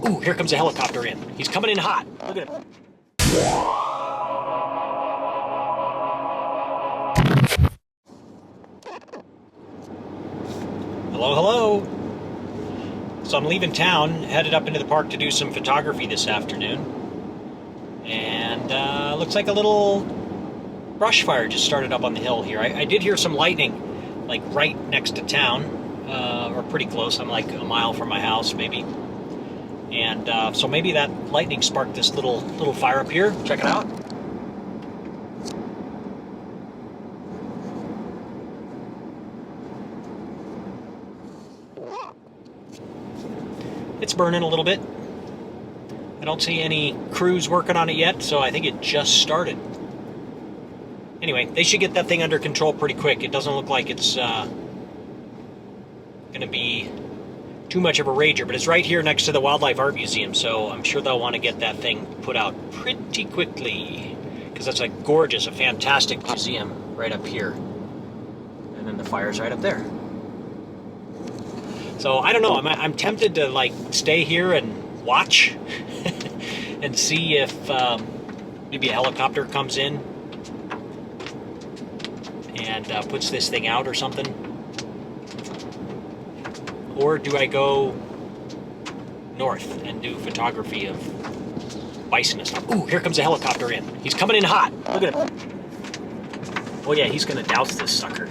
Ooh, here comes a helicopter in. He's coming in hot. Look at him. Hello, hello. So I'm leaving town, headed up into the park to do some photography this afternoon. And looks like a little brush fire just started up on the hill here. I did hear some lightning, like right next to town, or pretty close. I'm like a mile from my house, maybe. And so maybe that lightning sparked this little fire up here. Check it out. It's burning a little bit. I don't see any crews working on it yet, so I think it just started. Anyway, they should get that thing under control pretty quick. It doesn't look like it's going to be too much of a rager, but it's right here next to the Wildlife Art Museum, so I'm sure they'll want to get that thing put out pretty quickly, because that's a gorgeous, a fantastic museum right up here. And then the fire's right up there. So I don't know, I'm tempted to like stay here and watch and see if maybe a helicopter comes in and puts this thing out or something. Or do I go north and do photography of bison and stuff? Ooh, here comes a helicopter in. He's coming in hot. Look at him. Oh yeah, he's gonna douse this sucker.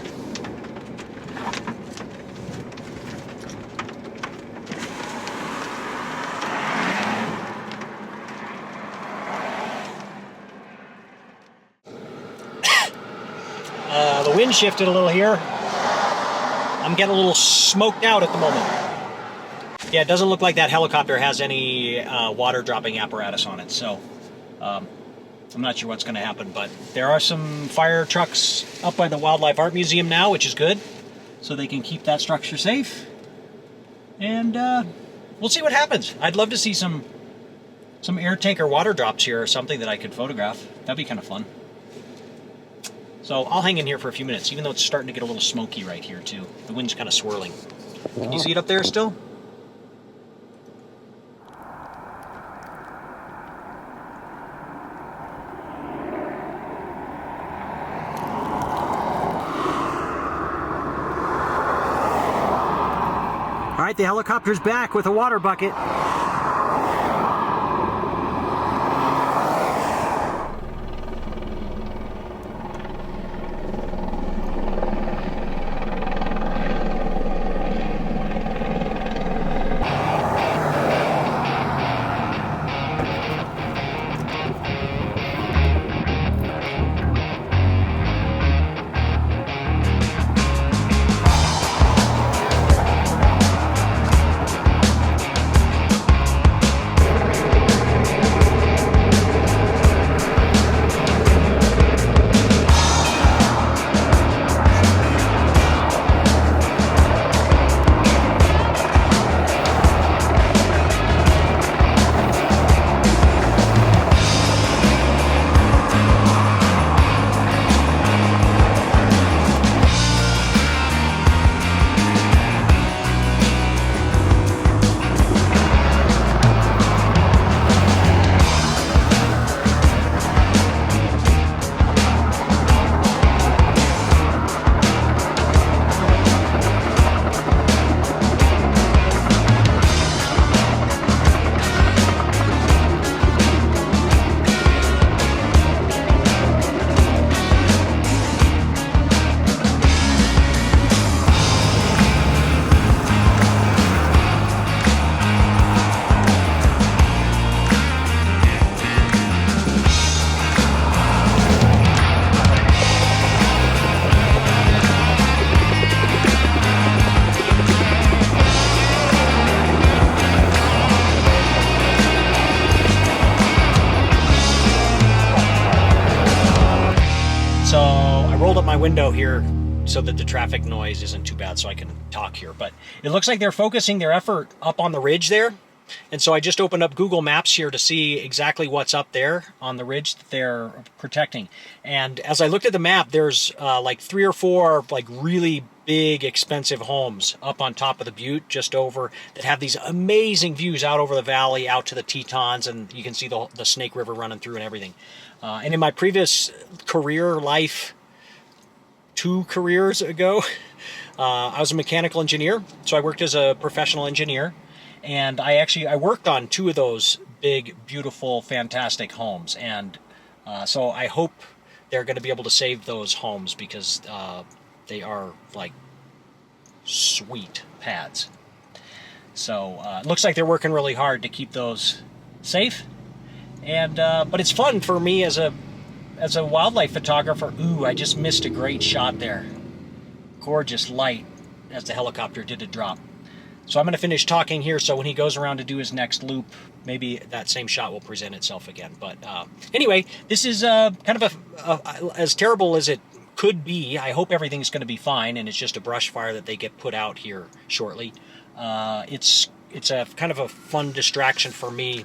The wind shifted a little here. I'm getting a little smoked out at the moment. Yeah, it doesn't look like that helicopter has any water dropping apparatus on it, so I'm not sure what's going to happen, but there are some fire trucks up by the Wildlife Art Museum now, which is good, so they can keep that structure safe, and we'll see what happens. I'd love to see some air tanker water drops here or something that I could photograph. That'd be kind of fun. So I'll hang in here for a few minutes, even though it's starting to get a little smoky right here too. The wind's kind of swirling. Can you see it up there still? All right, the helicopter's back with a water bucket. Window here so that the traffic noise isn't too bad, so I can talk here. But it looks like they're focusing their effort up on the ridge there, And so I just opened up Google Maps here to see exactly what's up there on the ridge that they're protecting. And as I looked at the map, there's like 3 or 4 like really big, expensive homes up on top of the butte, just over, that have these amazing views out over the valley, out to the Tetons, and you can see the Snake River running through and everything. And in my previous career life, 2 careers ago, I was a mechanical engineer, so I worked as a professional engineer, and I worked on 2 of those big, beautiful, fantastic homes, and so I hope they're going to be able to save those homes, because they are like sweet pads. So it looks like they're working really hard to keep those safe, and but it's fun for me as a wildlife photographer. Ooh, I just missed a great shot there. Gorgeous light as the helicopter did a drop. So I'm going to finish talking here, so when he goes around to do his next loop, maybe that same shot will present itself again. But anyway, this is kind of as terrible as it could be. I hope everything's going to be fine, and it's just a brush fire that they get put out here shortly. It's a kind of a fun distraction for me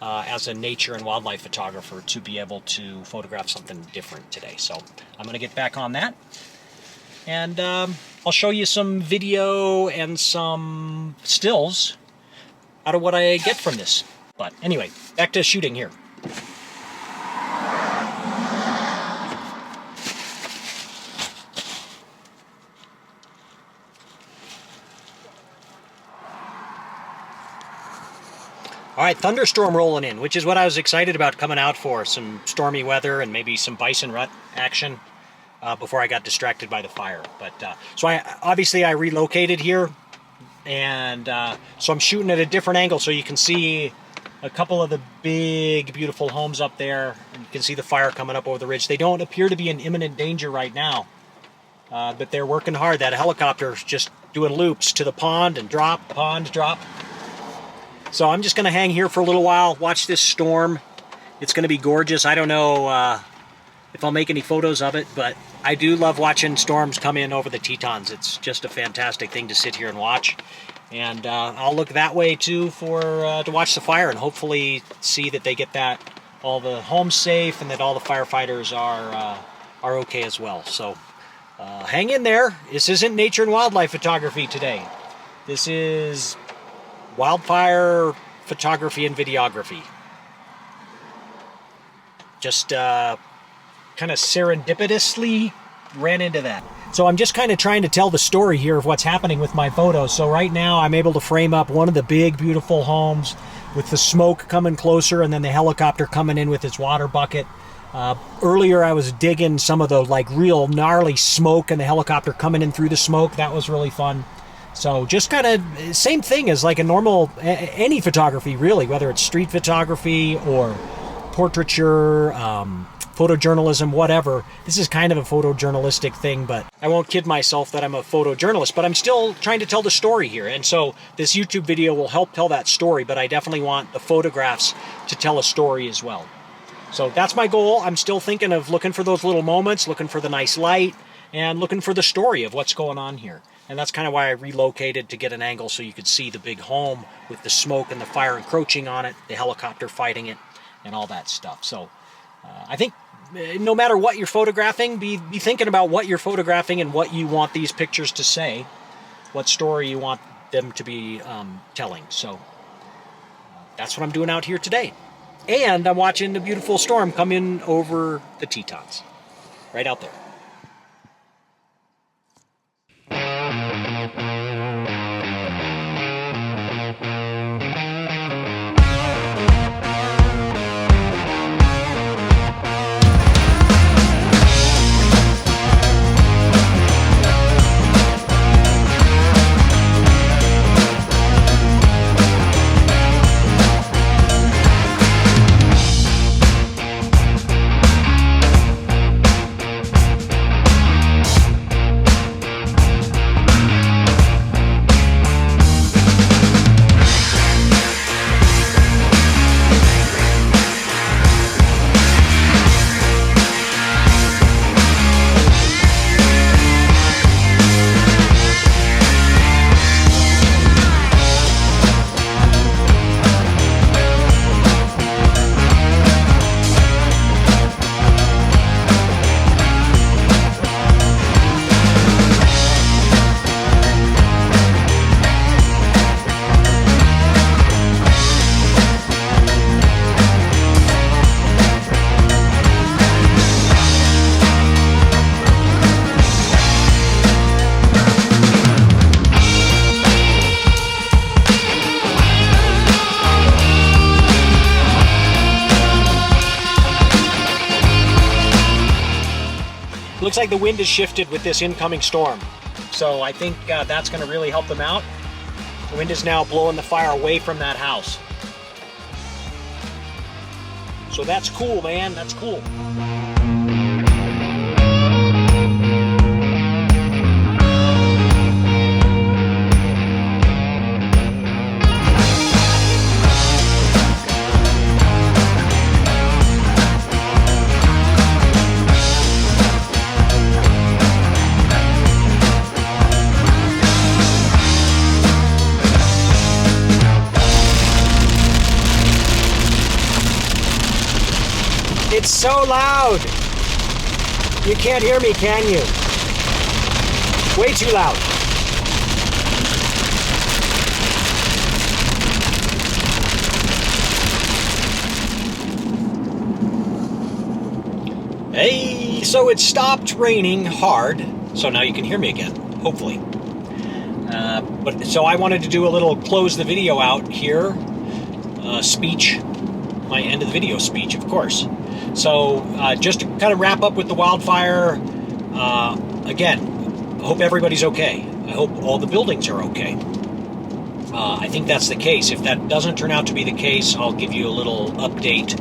as a nature and wildlife photographer to be able to photograph something different today. So I'm going to get back on that, and I'll show you some video and some stills out of what I get from this. But anyway, back to shooting here. All right, thunderstorm rolling in, which is what I was excited about coming out for. Some stormy weather and maybe some bison rut action before I got distracted by the fire. But so I relocated here, and so I'm shooting at a different angle, so you can see a couple of the big, beautiful homes up there. And you can see the fire coming up over the ridge. They don't appear to be in imminent danger right now, but they're working hard. That helicopter's just doing loops to the pond and drop, pond, drop. So I'm just going to hang here for a little while, watch this storm. It's going to be gorgeous. I don't know if I'll make any photos of it, but I do love watching storms come in over the Tetons. It's just a fantastic thing to sit here and watch. And I'll look that way too to watch the fire, and hopefully see that they get all the homes safe, and that all the firefighters are okay as well. So hang in there. This isn't nature and wildlife photography today. This is wildfire photography and videography. Just kind of serendipitously ran into that. So I'm just kind of trying to tell the story here of what's happening with my photos. So right now I'm able to frame up one of the big, beautiful homes with the smoke coming closer, and then the helicopter coming in with its water bucket. Earlier I was digging some of the like real gnarly smoke, and the helicopter coming in through the smoke. That was really fun. So just kind of same thing as like a normal, any photography really, whether it's street photography or portraiture, photojournalism, whatever. This is kind of a photojournalistic thing, but I won't kid myself that I'm a photojournalist, but I'm still trying to tell the story here. And so this YouTube video will help tell that story, but I definitely want the photographs to tell a story as well. So that's my goal. I'm still thinking of looking for those little moments, looking for the nice light, and looking for the story of what's going on here. And that's kind of why I relocated, to get an angle so you could see the big home with the smoke and the fire encroaching on it, the helicopter fighting it, and all that stuff. So I think no matter what you're photographing, be thinking about what you're photographing and what you want these pictures to say, what story you want them to be telling. So that's what I'm doing out here today. And I'm watching the beautiful storm come in over the Tetons, right out there. Looks like the wind has shifted with this incoming storm. So I think that's going to really help them out. The wind is now blowing the fire away from that house. So that's cool, man. That's cool. It's so loud. You can't hear me, can you? Way too loud. Hey, so it stopped raining hard, so now you can hear me again, hopefully. So I wanted to do a little close the video out here speech, my end of the video speech, of course. So just to kind of wrap up with the wildfire, again, I hope everybody's okay. I hope all the buildings are okay. I think that's the case. If that doesn't turn out to be the case, I'll give you a little update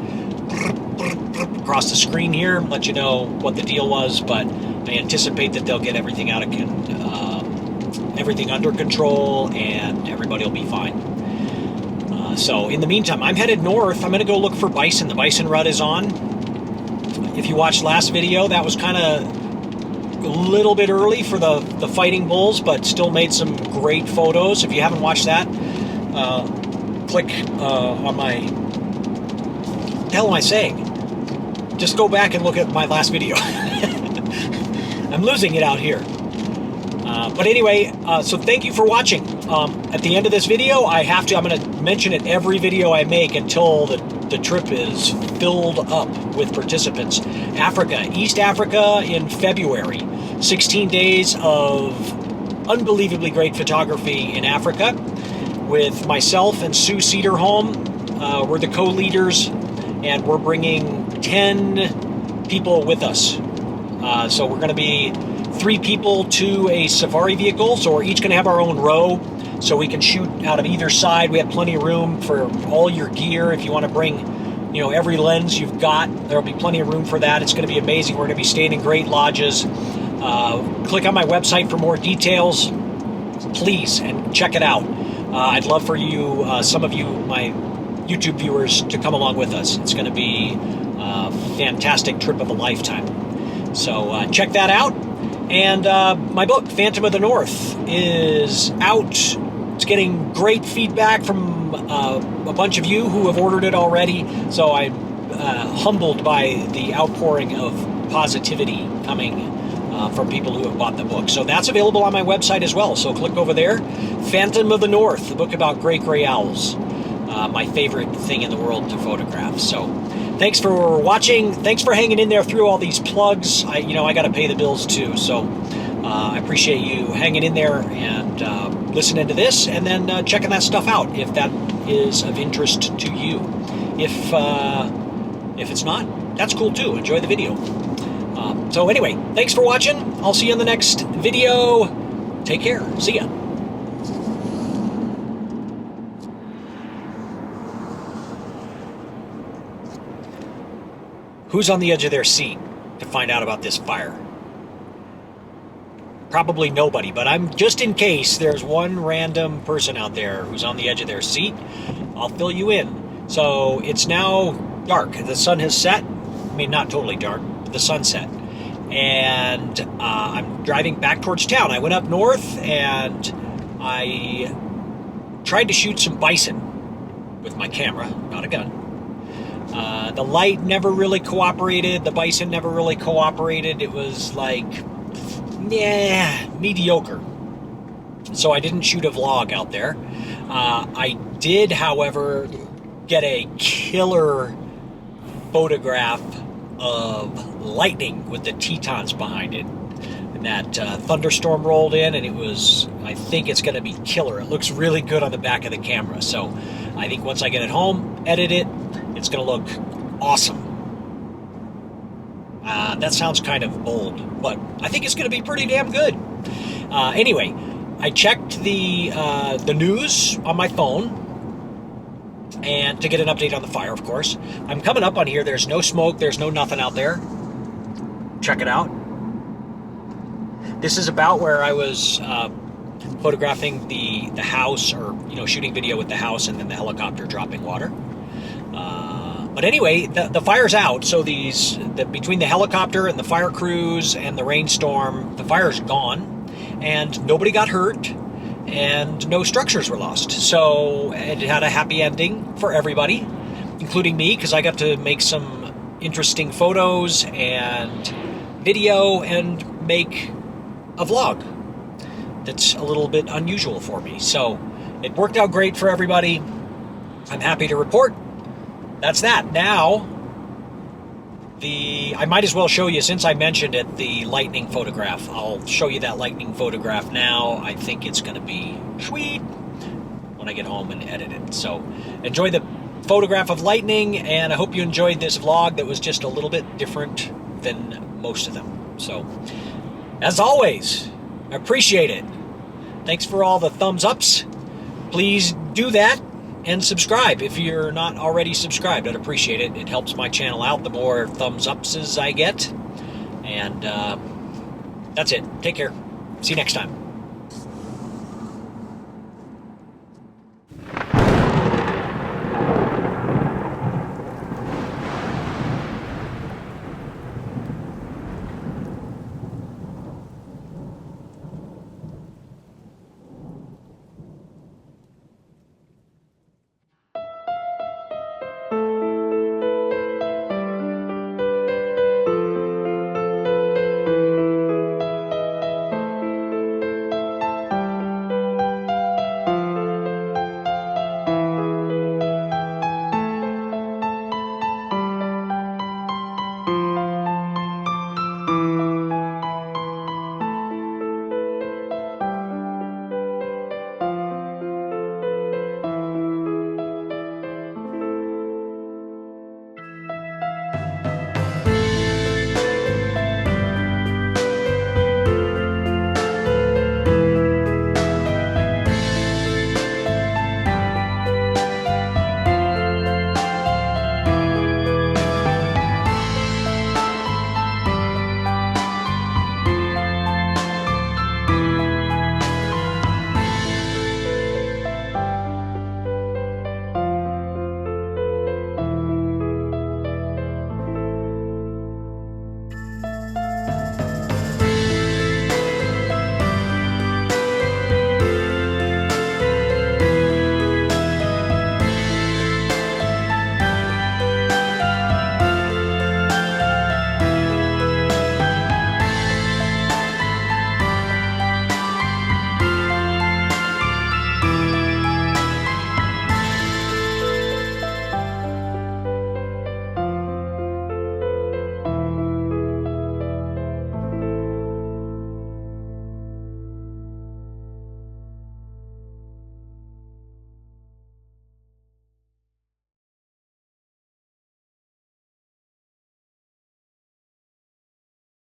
across the screen here, let you know what the deal was, but I anticipate that they'll get everything out of everything under control and everybody will be fine. So in the meantime, I'm headed north. I'm going to go look for bison. The bison rut is on. If you watched last video, that was kind of a little bit early for the fighting bulls, but still made some great photos. If you haven't watched that, click on my... What the hell am I saying? Just go back and look at my last video. I'm losing it out here. But anyway, so thank you for watching. At the end of this video, I'm going to mention it every video I make until the trip is filled up with participants. Africa, East Africa in February. 16 days of unbelievably great photography in Africa with myself and Sue Cederholm. We're the co-leaders, and we're bringing 10 people with us. So we're going to be 3 people to a safari vehicle, so we're each going to have our own row, so we can shoot out of either side. We have plenty of room for all your gear. If you want to bring, every lens you've got, there'll be plenty of room for that. It's going to be amazing. We're going to be staying in great lodges. Click on my website for more details, please, and check it out. I'd love for you, some of you, my YouTube viewers, to come along with us. It's going to be a fantastic trip of a lifetime. So check that out. And my book, Phantom of the North, is out. It's getting great feedback from a bunch of you who have ordered it already. So I'm humbled by the outpouring of positivity coming from people who have bought the book. So that's available on my website as well. So click over there. Phantom of the North, the book about great gray owls. My favorite thing in the world to photograph. So thanks for watching. Thanks for hanging in there through all these plugs. I got to pay the bills too. So I appreciate you hanging in there and listening to this, and then checking that stuff out if that is of interest to you. If it's not, that's cool too. Enjoy the video. So anyway, thanks for watching. I'll see you in the next video. Take care. See ya. Who's on the edge of their seat to find out about this fire? Probably nobody, but I'm just in case there's one random person out there who's on the edge of their seat, I'll fill you in. So it's now dark. The sun has set. I mean, not totally dark, but the sun set. And I'm driving back towards town. I went up north and I tried to shoot some bison with my camera, not a gun. The light never really cooperated. The bison never really cooperated. It was like, mediocre. So I didn't shoot a vlog out there. I did, however, get a killer photograph of lightning with the Tetons behind it. And that thunderstorm rolled in, and I think it's going to be killer. It looks really good on the back of the camera. So I think once I get it home, edit it, it's going to look awesome. That sounds kind of bold, but I think it's going to be pretty damn good. Anyway, I checked the news on my phone, and to get an update on the fire, of course. I'm coming up on here. There's no smoke. There's no nothing out there. Check it out. This is about where I was photographing the house, or shooting video with the house, and then the helicopter dropping water. But anyway, the fire's out. So between the helicopter and the fire crews and the rainstorm, the fire's gone, and nobody got hurt, and no structures were lost. So it had a happy ending for everybody, including me, because I got to make some interesting photos and video and make a vlog that's a little bit unusual for me. So it worked out great for everybody. I'm happy to report. That's that. Now, I might as well show you, since I mentioned it, the lightning photograph. I'll show you that lightning photograph now. I think it's going to be sweet when I get home and edit it. So enjoy the photograph of lightning, and I hope you enjoyed this vlog that was just a little bit different than most of them. So, as always, I appreciate it. Thanks for all the thumbs ups. Please do that. And subscribe if you're not already subscribed. I'd appreciate it. It helps my channel out the more thumbs ups I get. And that's it. Take care. See you next time.